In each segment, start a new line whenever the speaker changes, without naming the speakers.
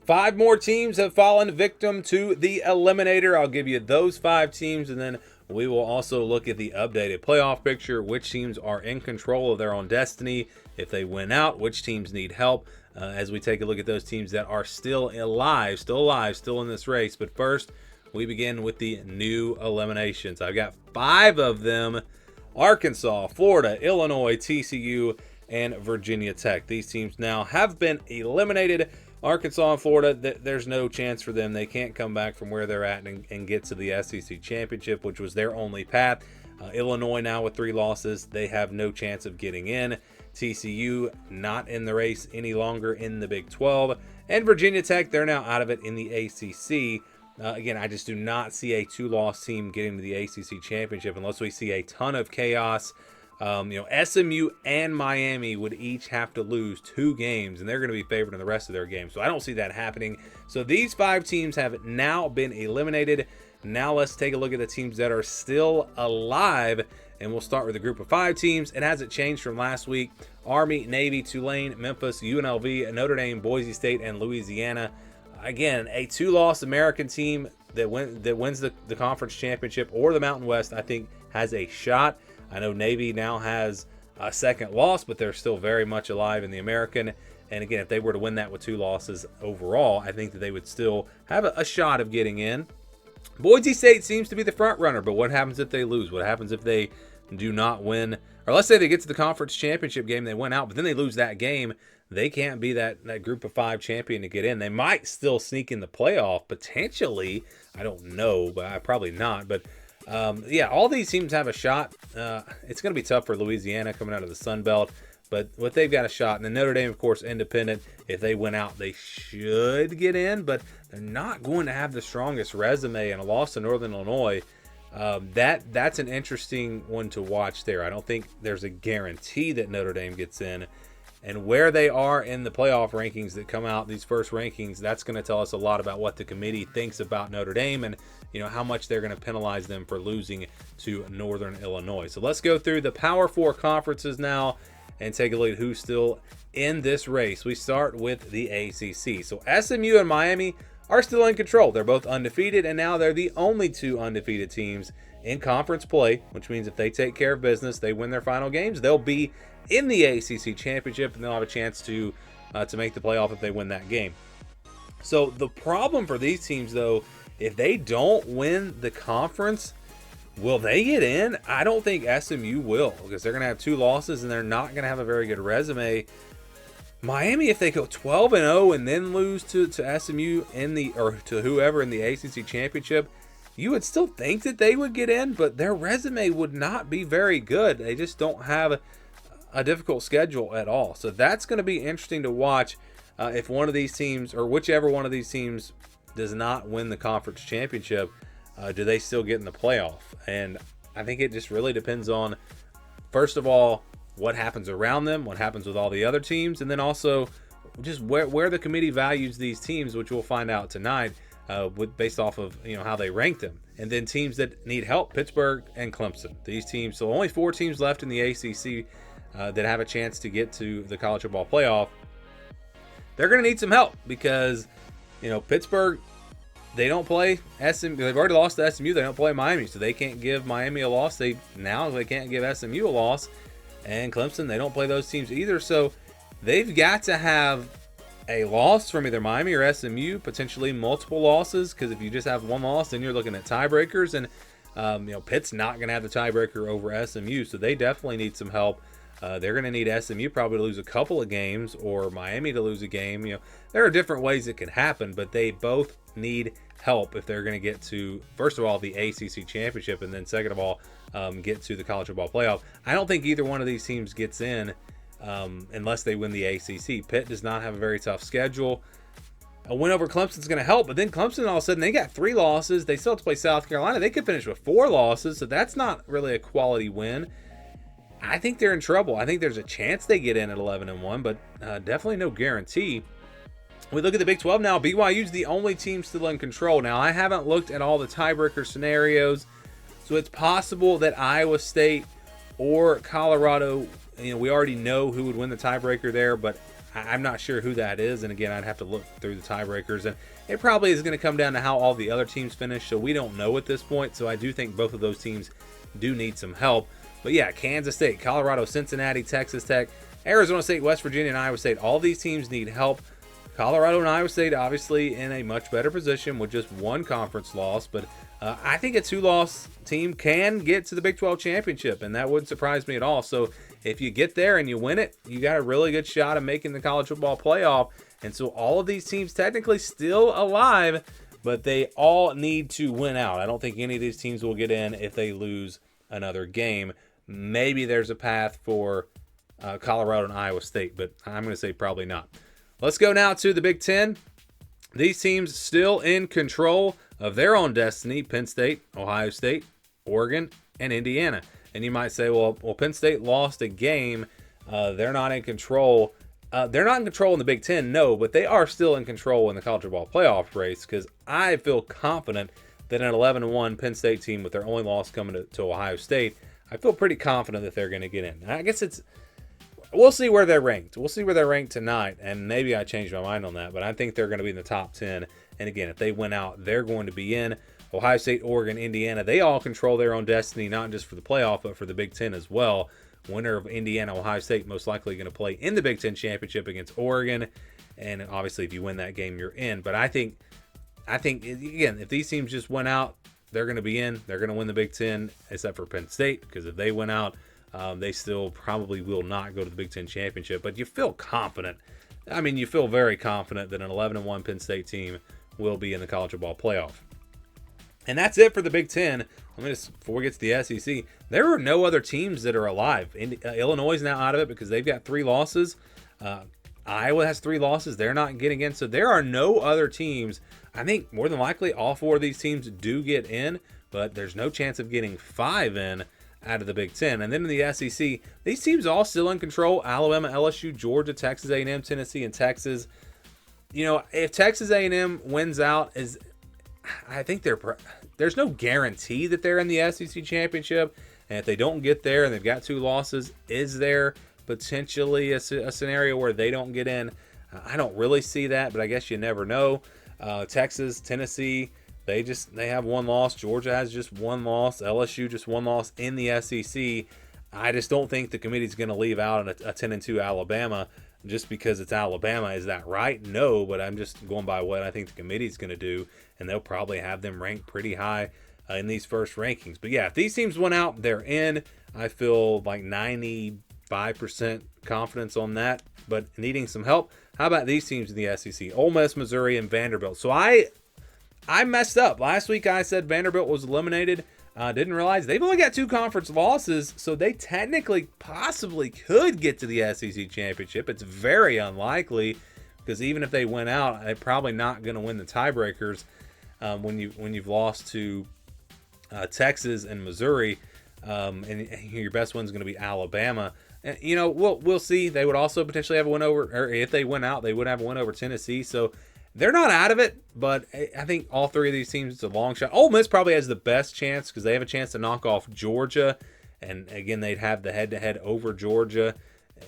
5 more teams have fallen victim to the Eliminator. I'll give you those 5 teams, and then we will also look at the updated playoff picture, which teams are in control of their own destiny. If they win out, which teams need help, as we take a look at those teams that are still alive, still in this race. But first, we begin with the new eliminations. I've got 5 of them: Arkansas, Florida, Illinois, TCU, and Virginia Tech. These teams now have been eliminated. Arkansas and Florida, there's no chance for them. They can't come back from where they're at and get to the SEC championship, which was their only path. Illinois now with 3 losses, they have no chance of getting in. TCU not in the race any longer in the Big 12. And Virginia Tech, they're now out of it in the ACC. Again, I just do not see a 2-loss team getting to the ACC championship unless we see a ton of chaos. SMU and Miami would each have to lose 2 games, and they're going to be favored in the rest of their games. So I don't see that happening. So these 5 teams have now been eliminated. Now let's take a look at the teams that are still alive, and we'll start with a group of 5 teams. It hasn't changed from last week. Army, Navy, Tulane, Memphis, UNLV, Notre Dame, Boise State, and Louisiana. Again, a 2-loss American team that wins the conference championship or the Mountain West, I think, has a shot. I know Navy now has a 2nd loss, but they're still very much alive in the American. And again, if they were to win that with 2 losses overall, I think that they would still have a shot of getting in. Boise State seems to be the front runner, but what happens if they lose? What happens if they do not win? Or let's say they get to the conference championship game, they win out, but then they lose that game. They can't be that group of 5 champion to get in. They might still sneak in the playoff, potentially. I don't know, but probably not. But all these teams have a shot. It's going to be tough for Louisiana coming out of the Sun Belt, but they've got a shot. And then Notre Dame, of course, independent. If they win out, they should get in, but they're not going to have the strongest resume, and a loss to Northern Illinois. That's an interesting one to watch there. I don't think there's a guarantee that Notre Dame gets in. And where they are in the playoff rankings that come out, these first rankings, that's going to tell us a lot about what the committee thinks about Notre Dame and how much they're going to penalize them for losing to Northern Illinois. So let's go through the Power 4 conferences now and take a look at who's still in this race. We start with the ACC. So SMU and Miami are still in control. They're both undefeated, and now they're the only 2 undefeated teams in conference play, which means if they take care of business, they win their final games, they'll be in the ACC championship, and they'll have a chance to make the playoff if they win that game. So the problem for these teams, though, if they don't win the conference, will they get in? I don't think SMU will, because they're going to have 2 losses and they're not going to have a very good resume. Miami, if they go 12-0 and then lose to SMU to whoever in the ACC championship, you would still think that they would get in, but their resume would not be very good. They just don't have a difficult schedule at all. So that's going to be interesting to watch if one of these teams, or whichever one of these teams, does not win the conference championship. Do they still get in the playoff? And I think it just really depends on, first of all, what happens around them, what happens with all the other teams, and then also just where the committee values these teams, which we'll find out tonight based off of how they rank them. And then teams that need help, Pittsburgh and Clemson. These teams, so only 4 teams left in the ACC that have a chance to get to the college football playoff. They're going to need some help because, Pittsburgh, they don't play SMU. They've already lost to SMU. They don't play Miami, so they can't give Miami a loss. They can't give SMU a loss. And Clemson, they don't play those teams either. So they've got to have a loss from either Miami or SMU, potentially multiple losses, because if you just have 1 loss, then you're looking at tiebreakers. And, Pitt's not going to have the tiebreaker over SMU, so they definitely need some help. They're going to need SMU probably to lose a couple of games or Miami to lose a game. There are different ways it can happen, but they both need help if they're going to get to, first of all, the ACC championship, and then second of all, get to the college football playoff. I don't think either one of these teams gets in unless they win the ACC. Pitt does not have a very tough schedule. A win over Clemson is going to help, but then Clemson, all of a sudden, they got 3 losses. They still have to play South Carolina. They could finish with 4 losses, so that's not really a quality win. I think they're in trouble. I think there's a chance they get in at 11-1, but definitely no guarantee. We look at the Big 12 now. BYU's the only team still in control. Now, I haven't looked at all the tiebreaker scenarios, so it's possible that Iowa State or Colorado, we already know who would win the tiebreaker there, but I'm not sure who that is. And again, I'd have to look through the tiebreakers. And it probably is going to come down to how all the other teams finish. So we don't know at this point. So I do think both of those teams do need some help. But yeah, Kansas State, Colorado, Cincinnati, Texas Tech, Arizona State, West Virginia, and Iowa State. All these teams need help. Colorado and Iowa State obviously in a much better position with just one conference loss. But I think a 2-loss team can get to the Big 12 championship, and that wouldn't surprise me at all. So if you get there and you win it, you got a really good shot of making the college football playoff. And so all of these teams technically still alive, but they all need to win out. I don't think any of these teams will get in if they lose another game. Maybe there's a path for Colorado and Iowa State, but I'm going to say probably not. Let's go now to the Big Ten. These teams still in control of their own destiny: Penn State, Ohio State, Oregon, and Indiana. And you might say, well, Penn State lost a game. They're not in control. They're not in control in the Big Ten, no, but they are still in control in the college football playoff race, because I feel confident that an 11-1 Penn State team with their only loss coming to Ohio State, I feel pretty confident that they're going to get in. And I guess we'll see where they're ranked. We'll see where they're ranked tonight, and maybe I changed my mind on that, but I think they're going to be in the top 10. And again, if they win out, they're going to be in. Ohio State, Oregon, Indiana, they all control their own destiny, not just for the playoff, but for the Big Ten as well. Winner of Indiana, Ohio State, most likely going to play in the Big Ten championship against Oregon. And obviously, if you win that game, you're in. But I think again, if these teams just win out, they're going to be in. They're going to win the Big Ten, except for Penn State, because if they win out, they still probably will not go to the Big Ten championship. But you feel confident. I mean, you feel very confident that an 11-1 Penn State team will be in the college football playoff. And that's it for the Big Ten. Before we get to the SEC, there are no other teams that are alive. Illinois is now out of it because they've got 3 losses. Iowa has 3 losses. They're not getting in. So there are no other teams. I think more than likely all 4 of these teams do get in, but there's no chance of getting 5 in out of the Big Ten. And then in the SEC, these teams all still in control: Alabama, LSU, Georgia, Texas A&M, Tennessee, and Texas. You know, if Texas A&M wins out, I think there's no guarantee that they're in the SEC championship. And if they don't get there and they've got 2 losses, is there potentially a scenario where they don't get in? I don't really see that, but I guess you never know. Texas, Tennessee, they have 1 loss. Georgia has just 1 loss. LSU just 1 loss in the SEC. I just don't think the committee's going to leave out a 10-2 Alabama just because it's Alabama. Is that right? No, but I'm just going by what I think the committee's going to do, and they'll probably have them ranked pretty high in these first rankings. But yeah, if these teams went out, they're in. I feel like 95% confidence on that, but needing some help. How about these teams in the SEC? Ole Miss, Missouri, and Vanderbilt. So I messed up. Last week I said Vanderbilt was eliminated. Didn't realize they've only got 2 conference losses, so they technically possibly could get to the SEC championship. It's very unlikely, because even if they win out, they're probably not going to win the tiebreakers when you've lost to Texas and Missouri, and your best one's going to be Alabama. And, you know, we'll see. They would also potentially have a win over, or if they win out, they would have a win over Tennessee. So they're not out of it, but I think all 3 of these teams, it's a long shot. Ole Miss probably has the best chance because they have a chance to knock off Georgia. And again, they'd have the head-to-head over Georgia.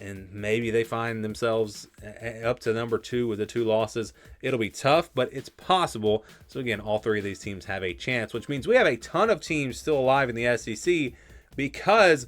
And maybe they find themselves up to number 2 with the 2 losses. It'll be tough, but it's possible. So again, all 3 of these teams have a chance, which means we have a ton of teams still alive in the SEC, because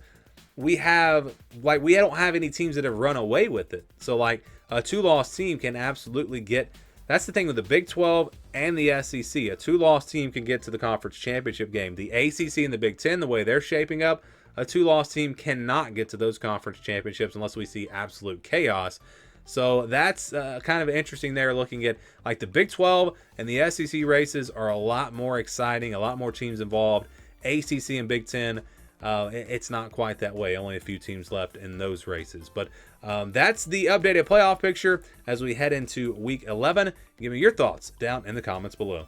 we don't have any teams that have run away with it. So like a 2-loss team can absolutely get. That's the thing with the Big 12 and the SEC. A 2-loss team can get to the conference championship game. The ACC and the Big 10, the way they're shaping up, a 2-loss team cannot get to those conference championships unless we see absolute chaos. So that's kind of interesting there, looking at like the Big 12 and the SEC races are a lot more exciting, a lot more teams involved. ACC and Big 10, it's not quite that way. Only a few teams left in those races. But that's the updated playoff picture as we head into Week 11. Give me your thoughts down in the comments below.